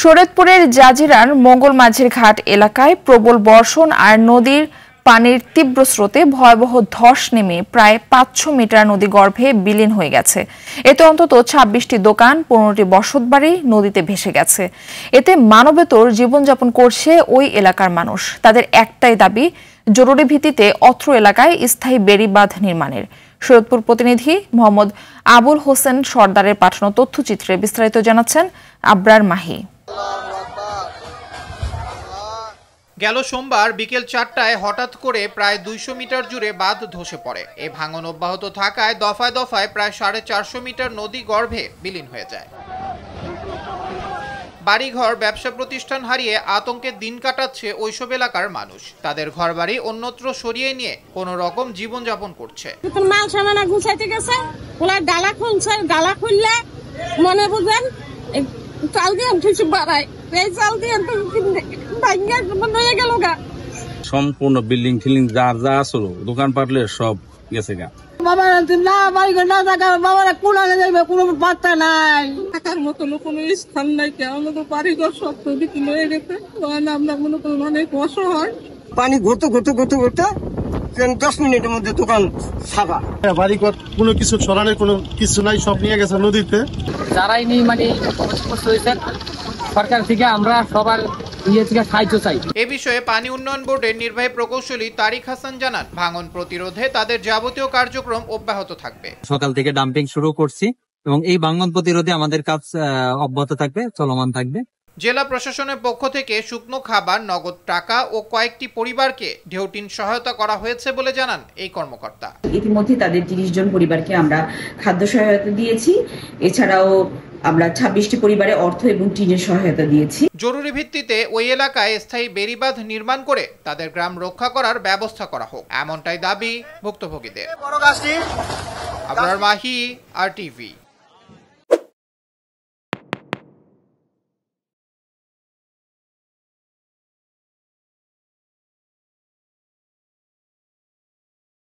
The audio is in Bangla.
শরীয়তপুরের জাজিরার মঙ্গলমাঝির ঘাট এলাকায় প্রবল বর্ষণ আর নদীর পানির তীব্র স্রোতে ভয়াবহ ধস নেমে প্রায় ৫০০ মিটার নদী গর্ভে বিলীন হয়ে গেছে। এতে অন্তত ২৬টি দোকান, ১৫টি বসতবাড়ি নদীতে ভেসে গেছে। এতে মানবেতর জীবনযাপন করছে ওই এলাকার মানুষ। তাদের একটাই দাবি, জরুরি ভিত্তিতে অত্র এলাকায় স্থায়ী বেড়িবাঁধ নির্মাণের। শরীয়তপুর প্রতিনিধি মোহাম্মদ আবুল হোসেন সর্দারের পাঠানো তথ্যচিত্রে বিস্তারিত জানাচ্ছেন আবরার মাহি। গেল সোমবার বিকেল ৪টায় হঠাৎ করে প্রায় ২০০ মিটার জুড়ে বাঁধ ধসে পড়ে। এই ভাঙন অব্যাহত থাকায় দফায় দফায় প্রায় ৪৫০ মিটার নদী গর্ভে বিলীন হয়ে যায়। বাড়িঘর, ব্যবসা প্রতিষ্ঠান হারিয়ে আতঙ্কে দিন কাটাচ্ছে ওইসব এলাকার মানুষ। তাদের ঘরবাড়ি অন্যত্র সরিয়ে নিয়ে কোন রকম জীবনযাপন করছে। মাল সামান গুছাইতে গেছে, ওরা ডালা খুলছে, ডালা খুললে মনে বুঝেন চাল দিয়ে কিছু বাড়ায়, এই চাল দিয়ে গেল গা। সম্পূর্ণ বিল্ডিং ফিল্ডিং যা আসলো দোকান পাটলে সব গেছে গা। থাকার মতো কোনো স্থান নাই, আমাদের বাড়িঘর সব নদীতে লয়ে গেছে। আমরা মনে করি অনেক অসহায়। পানি ঘুরতে 10 মিনিটের মধ্যে দোকান সাফা। বাড়িঘর কোনো কিছু ছড়ানোর কোনো কিছু নাই, সব নিয়ে গেছে নদীতে। যারাই নেই মানে সরকার থেকে আমরা সবার সাহায্য চাই। এ বিষয়ে পানি উন্নয়ন বোর্ডের নির্বাহী প্রকৌশলী তারিক হাসান জানান, ভাঙন প্রতিরোধে তাদের যাবতীয় কার্যক্রম অব্যাহত থাকবে। সকাল থেকে ডাম্পিং শুরু করছি এবং এই ভাঙন প্রতিরোধে আমাদের কাজ অব্যাহত থাকবে, চলমান থাকবে। জেলা প্রশাসনের পক্ষ থেকে শুকনো খাবার, নগদ টাকা ও কয়েকটি পরিবারকে ঢেউটিন সহায়তা করা হয়েছে বলে জানান এই কর্মকর্তা। ইতিমধ্যে তাদের ৩০ জন পরিবারকে আমরা খাদ্য সহায়তা দিয়েছি। এছাড়াও আমরা ২৬টি পরিবারে অর্থ এবং টিনের সহায়তা দিয়েছি। জরুরি ভিত্তিতে ওই এলাকায় স্থায়ী বেড়িবাঁধ নির্মাণ করে তাদের গ্রাম রক্ষা করার ব্যবস্থা করা হোক, এমনটাই দাবি ভুক্তভোগীদের। আবরার মাহি, RTV।